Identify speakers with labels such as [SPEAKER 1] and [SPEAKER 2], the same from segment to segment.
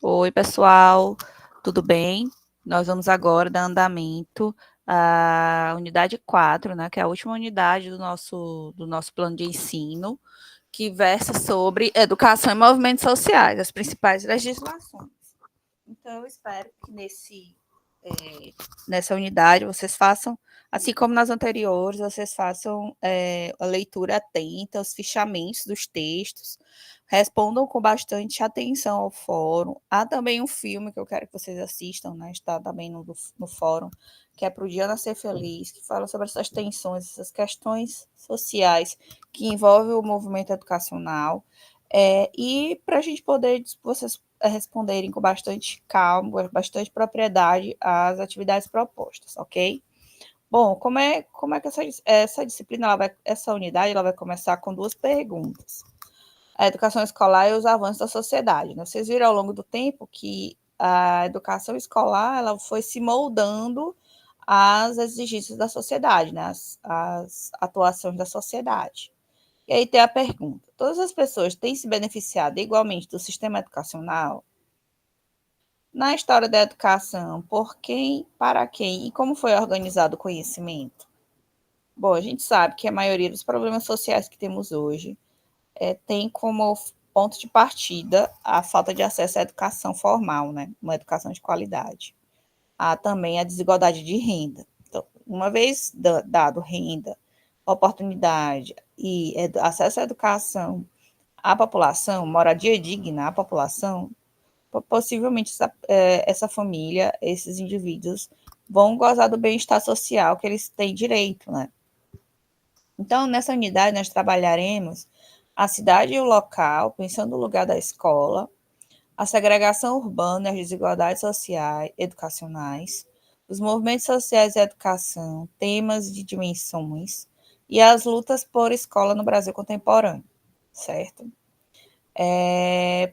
[SPEAKER 1] Oi, pessoal, tudo bem? Nós vamos agora dar andamento à unidade 4, né, que é a última unidade do nosso plano de ensino, que versa sobre educação e movimentos sociais, as principais legislações. Então, eu espero que nessa unidade vocês façam, assim como nas anteriores, vocês façam a leitura atenta, os fichamentos dos textos, respondam com bastante atenção ao fórum. Há também um filme que eu quero que vocês assistam, né? Está também no fórum, que é para o Dia Nascer Feliz, que fala sobre essas tensões, essas questões sociais que envolvem o movimento educacional. E para a gente poder, vocês responderem com bastante calma, bastante propriedade às atividades propostas, ok? Bom, como é que essa disciplina, essa unidade, ela vai começar com duas perguntas. A educação escolar e os avanços da sociedade, né? Vocês viram ao longo do tempo que a educação escolar, ela foi se moldando às exigências da sociedade, né? As atuações da sociedade. E aí tem a pergunta: todas as pessoas têm se beneficiado igualmente do sistema educacional? Na história da educação, por quem, para quem e como foi organizado o conhecimento? Bom, a gente sabe que a maioria dos problemas sociais que temos hoje tem como ponto de partida a falta de acesso à educação formal, né? Uma educação de qualidade. Há também a desigualdade de renda. Então, uma vez dado renda, oportunidade e acesso à educação à população, moradia digna à população, possivelmente essa família, esses indivíduos, vão gozar do bem-estar social que eles têm direito, né? Então, nessa unidade, nós trabalharemos a cidade e o local, pensando no lugar da escola, a segregação urbana e as desigualdades sociais, educacionais, os movimentos sociais e a educação, temas de dimensões e as lutas por escola no Brasil contemporâneo, certo?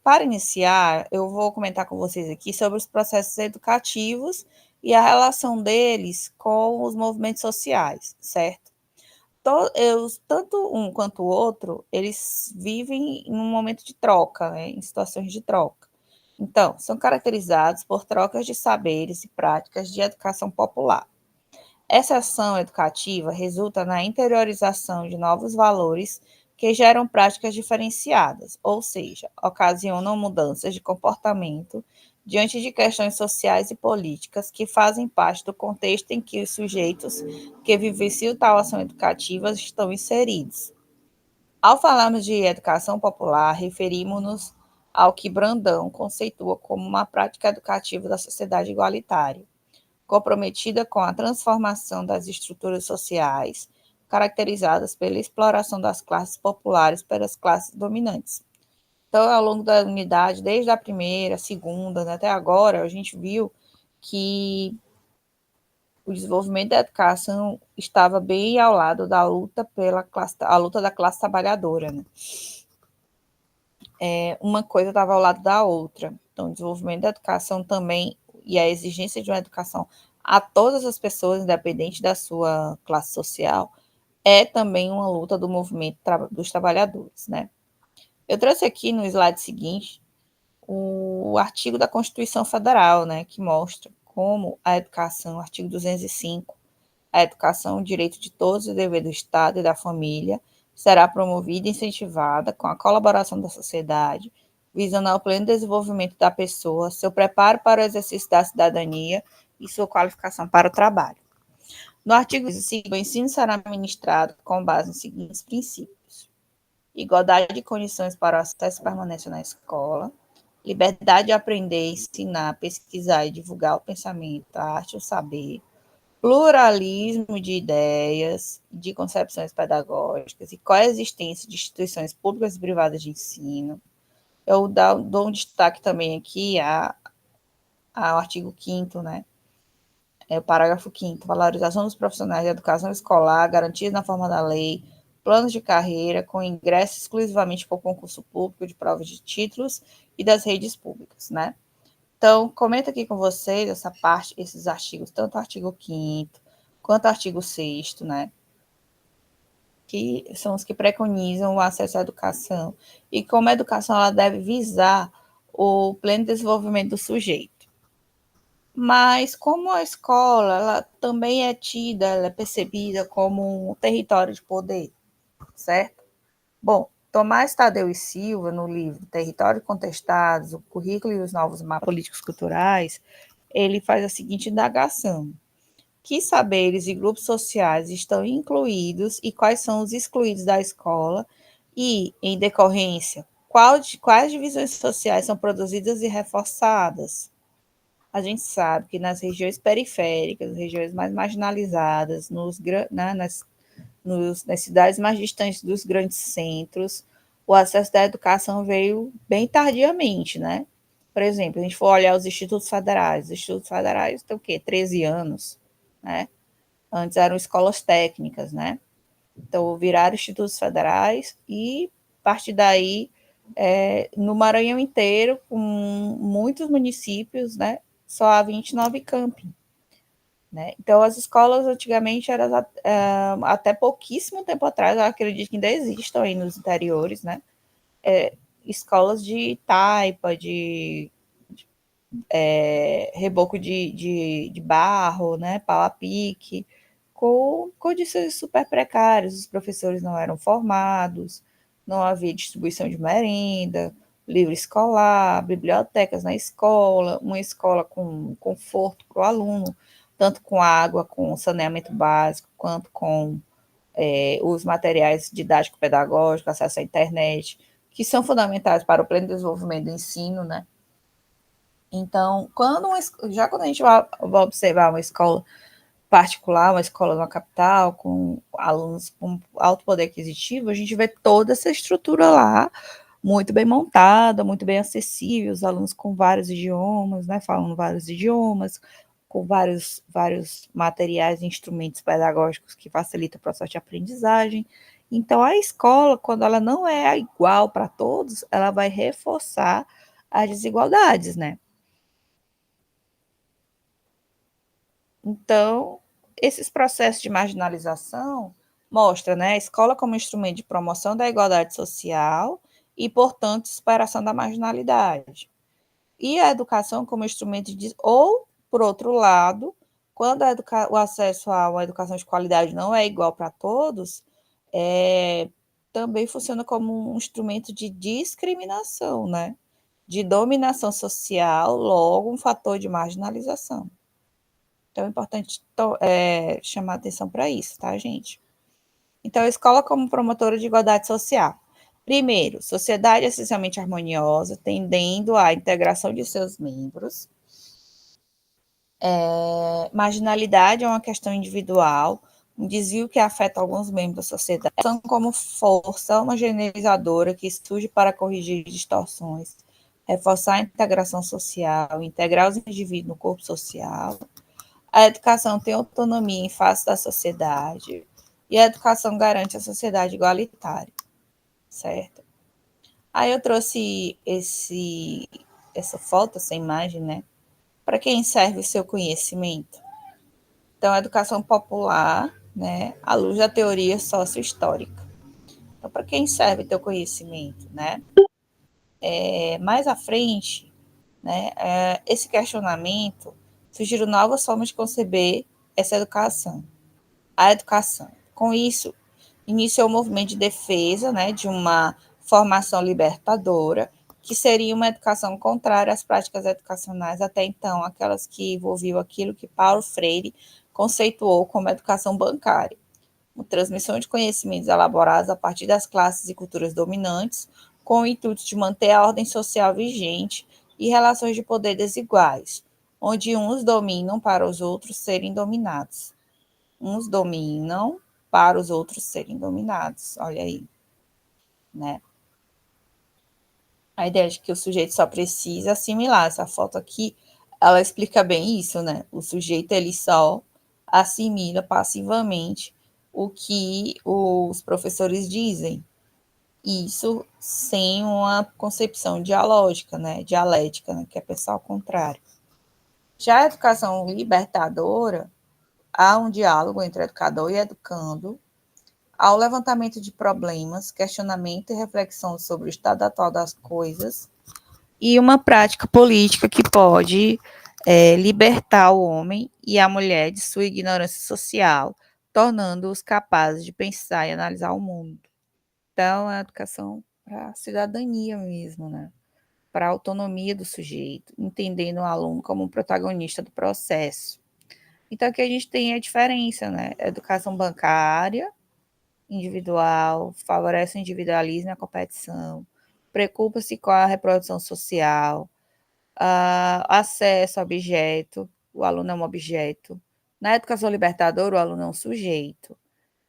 [SPEAKER 1] Para iniciar, eu vou comentar com vocês aqui sobre os processos educativos e a relação deles com os movimentos sociais, certo? Tanto um quanto o outro, eles vivem em um momento de troca, né, em situações de troca. Então, são caracterizados por trocas de saberes e práticas de educação popular. Essa ação educativa resulta na interiorização de novos valores que geram práticas diferenciadas, ou seja, ocasionam mudanças de comportamento diante de questões sociais e políticas que fazem parte do contexto em que os sujeitos que vivenciam tal ação educativa estão inseridos. Ao falarmos de educação popular, referimos-nos ao que Brandão conceitua como uma prática educativa da sociedade igualitária, comprometida com a transformação das estruturas sociais, caracterizadas pela exploração das classes populares pelas classes dominantes. Então, ao longo da unidade, desde a primeira, segunda, né, até agora, a gente viu que o desenvolvimento da educação estava bem ao lado da luta a luta da classe trabalhadora, né? Uma coisa estava ao lado da outra. Então, o desenvolvimento da educação também e a exigência de uma educação a todas as pessoas, independente da sua classe social, é também uma luta do movimento dos trabalhadores, né? Eu trouxe aqui no slide seguinte o artigo da Constituição Federal, né, que mostra como a educação, artigo 205, a educação, o direito de todos e o dever do Estado e da família, será promovida e incentivada com a colaboração da sociedade, visando ao pleno desenvolvimento da pessoa, seu preparo para o exercício da cidadania e sua qualificação para o trabalho. No artigo 25, o ensino será ministrado com base nos seguintes princípios: igualdade de condições para o acesso e permanência na escola, liberdade de aprender, ensinar, pesquisar e divulgar o pensamento, a arte e o saber, pluralismo de ideias, de concepções pedagógicas e coexistência de instituições públicas e privadas de ensino. Eu dou um destaque também aqui ao artigo 5º, né? O parágrafo 5º, valorização dos profissionais de educação escolar, garantias na forma da lei, planos de carreira com ingresso exclusivamente por concurso público de provas de títulos e das redes públicas, né? Então, comenta aqui com vocês essa parte, esses artigos, tanto o artigo 5º quanto o artigo 6º, né? Que são os que preconizam o acesso à educação e como a educação ela deve visar o pleno desenvolvimento do sujeito. Mas como a escola ela também é tida, ela é percebida como um território de poder, certo? Bom, Tomás Tadeu e Silva, no livro Território Contestados, o currículo e os novos mapas políticos culturais, ele faz a seguinte indagação: que saberes e grupos sociais estão incluídos e quais são os excluídos da escola e, em decorrência, quais divisões sociais são produzidas e reforçadas? A gente sabe que nas regiões periféricas, regiões mais marginalizadas, nas cidades mais distantes dos grandes centros, o acesso à educação veio bem tardiamente, né? Por exemplo, a gente for olhar os institutos federais têm o quê? 13 anos, né? Antes eram escolas técnicas, né? Então, viraram institutos federais e, a partir daí, no Maranhão inteiro, com muitos municípios, né? Só há 29 campi. Né? Então, as escolas antigamente eram até pouquíssimo tempo atrás, eu acredito que ainda existam aí nos interiores, né? Escolas de taipa, de reboco de barro, né? Pau a pique, com condições super precárias, os professores não eram formados, não havia distribuição de merenda, livro escolar, bibliotecas na escola, uma escola com conforto para o aluno, tanto com água, com saneamento básico, quanto com os materiais didático-pedagógicos, acesso à internet, que são fundamentais para o pleno desenvolvimento do ensino, né? Então, quando a gente vai observar uma escola particular, uma escola na capital, com alunos com alto poder aquisitivo, a gente vê toda essa estrutura lá, muito bem montada, muito bem acessível, os alunos com vários idiomas, né, falando vários idiomas, com vários materiais e instrumentos pedagógicos que facilitam o processo de aprendizagem. Então, a escola, quando ela não é igual para todos, ela vai reforçar as desigualdades, né? Então, esses processos de marginalização mostram, né, a escola como instrumento de promoção da igualdade social e, portanto, superação da marginalidade. E a educação como instrumento de... Ou, por outro lado, quando o acesso a uma educação de qualidade não é igual para todos, também funciona como um instrumento de discriminação, né? De dominação social, logo um fator de marginalização. Então, é importante chamar atenção para isso, tá, gente? Então, a escola como promotora de igualdade social. Primeiro, sociedade essencialmente harmoniosa, tendendo à integração de seus membros. Marginalidade é uma questão individual, um desvio que afeta alguns membros da sociedade, são como força homogeneizadora que surge para corrigir distorções, reforçar a integração social, integrar os indivíduos no corpo social. A educação tem autonomia em face da sociedade e a educação garante a sociedade igualitária, certo? Aí eu trouxe essa foto, essa imagem, né? Para quem serve o seu conhecimento? Então, a educação popular, né? À luz da teoria sócio-histórica. Então, para quem serve o teu conhecimento, né? Mais à frente, né? Esse questionamento surgiram novas formas de conceber essa educação. A educação. Com isso, iniciou o movimento de defesa, né, de uma formação libertadora, que seria uma educação contrária às práticas educacionais até então, aquelas que envolviam aquilo que Paulo Freire conceituou como educação bancária, uma transmissão de conhecimentos elaborados a partir das classes e culturas dominantes, com o intuito de manter a ordem social vigente e relações de poder desiguais, onde uns dominam para os outros serem dominados. Uns dominam para os outros serem dominados. Olha aí, né? A ideia de que o sujeito só precisa assimilar. Essa foto aqui, ela explica bem isso, né? O sujeito, ele só assimila passivamente o que os professores dizem. Isso sem uma concepção dialógica, né? Dialética, né? Que é pensar ao contrário. Já a educação libertadora, há um diálogo entre educador e educando, ao levantamento de problemas, questionamento e reflexão sobre o estado atual das coisas, e uma prática política que pode libertar o homem e a mulher de sua ignorância social, tornando-os capazes de pensar e analisar o mundo. Então, é a educação para a cidadania mesmo, né? Para a autonomia do sujeito, entendendo o aluno como um protagonista do processo. Então, aqui a gente tem a diferença, né? Educação bancária, individual, favorece o individualismo e a competição, preocupa-se com a reprodução social, acesso a objeto, o aluno é um objeto. Na educação libertadora, o aluno é um sujeito.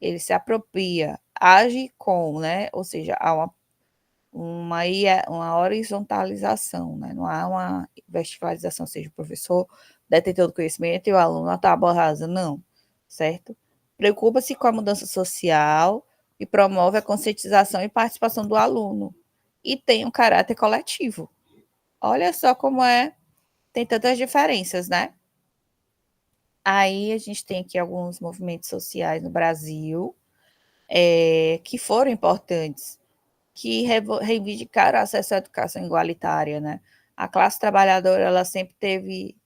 [SPEAKER 1] Ele se apropria, age com, né? Ou seja, há uma horizontalização, né? Não há uma verticalização, seja, o professor detentor do conhecimento e o aluno a tábua rasa, não, certo? Preocupa-se com a mudança social e promove a conscientização e participação do aluno, e tem um caráter coletivo. Olha só como tem tantas diferenças, né? Aí a gente tem aqui alguns movimentos sociais no Brasil que foram importantes, que reivindicaram acesso à educação igualitária, né? A classe trabalhadora, ela sempre teve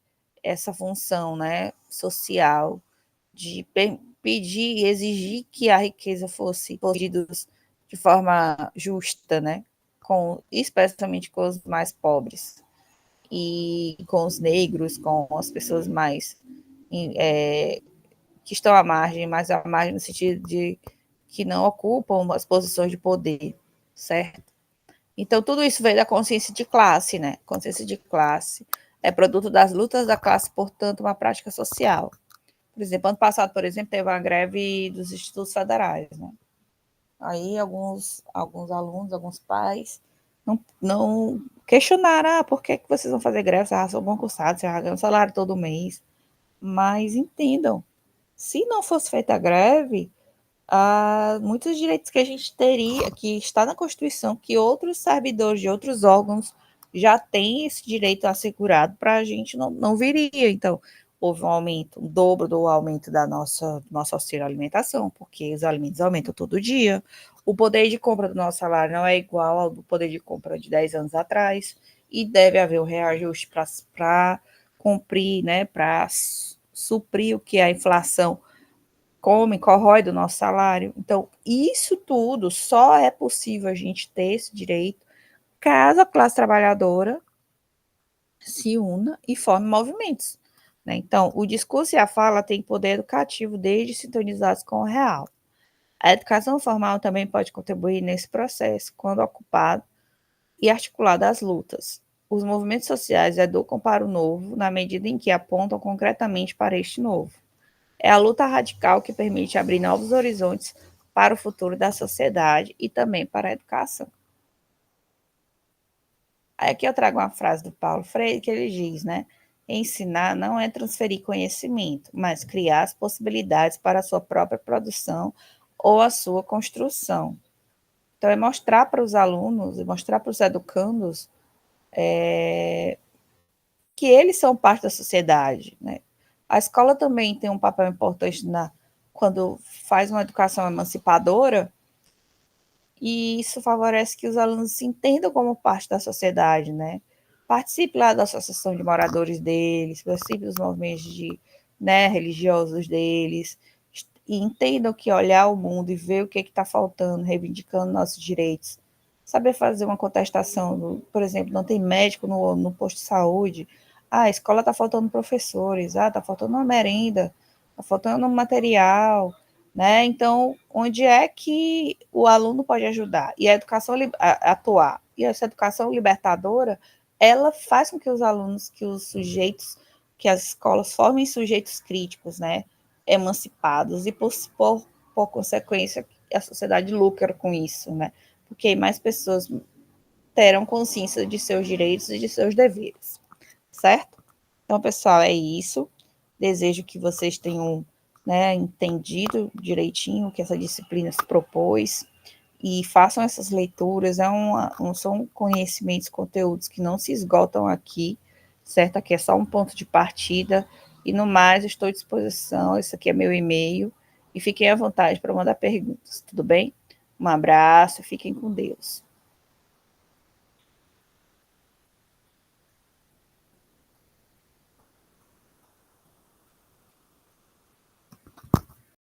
[SPEAKER 1] essa função, né, social, de pedir e exigir que a riqueza fosse dividida de forma justa, né, especialmente com os mais pobres e com os negros, com as pessoas mais que estão à margem, mas à margem no sentido de que não ocupam as posições de poder, certo? Então, tudo isso veio da consciência de classe, né? Consciência de classe é produto das lutas da classe, portanto, uma prática social. Por exemplo, ano passado, por exemplo, teve uma greve dos institutos federais, né? Aí alguns alunos, alguns pais não questionaram, por que vocês vão fazer greve? Vocês são concursados, vocês ganham salário todo mês. Mas entendam, se não fosse feita a greve, muitos direitos que a gente teria, que está na Constituição, que outros servidores de outros órgãos já têm esse direito assegurado, para a gente não viria. Então, houve um aumento, um dobro do aumento do nosso auxílio alimentação, porque os alimentos aumentam todo dia. O poder de compra do nosso salário não é igual ao do poder de compra de 10 anos atrás, e deve haver um reajuste para cumprir, né, para suprir o que a inflação corrói do nosso salário. Então, isso tudo só é possível a gente ter esse direito caso a classe trabalhadora se una e forme movimentos, né? Então, o discurso e a fala têm poder educativo desde sintonizados com o real. A educação formal também pode contribuir nesse processo, quando ocupado e articulado às lutas. Os movimentos sociais educam para o novo, na medida em que apontam concretamente para este novo. É a luta radical que permite abrir novos horizontes para o futuro da sociedade e também para a educação. Aí aqui eu trago uma frase do Paulo Freire que ele diz, né? Ensinar não é transferir conhecimento, mas criar as possibilidades para a sua própria produção ou a sua construção. Então, é mostrar para os alunos e mostrar para os educandos que eles são parte da sociedade, né? A escola também tem um papel importante quando faz uma educação emancipadora, e isso favorece que os alunos se entendam como parte da sociedade, né? Participe lá da associação de moradores deles, participe dos movimentos né, religiosos deles, e entendam que olhar o mundo e ver o que está faltando, reivindicando nossos direitos, saber fazer uma contestação, por exemplo, não tem médico no posto de saúde, a escola está faltando professores, está faltando uma merenda, está faltando um material, né? Então, onde é que o aluno pode ajudar? E a educação atuar. E essa educação libertadora, ela faz com que os alunos, que os sujeitos, que as escolas formem sujeitos críticos, né? Emancipados, e por consequência, a sociedade lucra com isso, né? Porque mais pessoas terão consciência de seus direitos e de seus deveres, certo? Então, pessoal, é isso. Desejo que vocês tenham, né, entendido direitinho o que essa disciplina se propôs e façam essas leituras. São conhecimentos, conteúdos que não se esgotam aqui, certo? Aqui é só um ponto de partida. E no mais, estou à disposição. Esse aqui é meu e-mail. E fiquem à vontade para mandar perguntas, tudo bem? Um abraço, fiquem com Deus.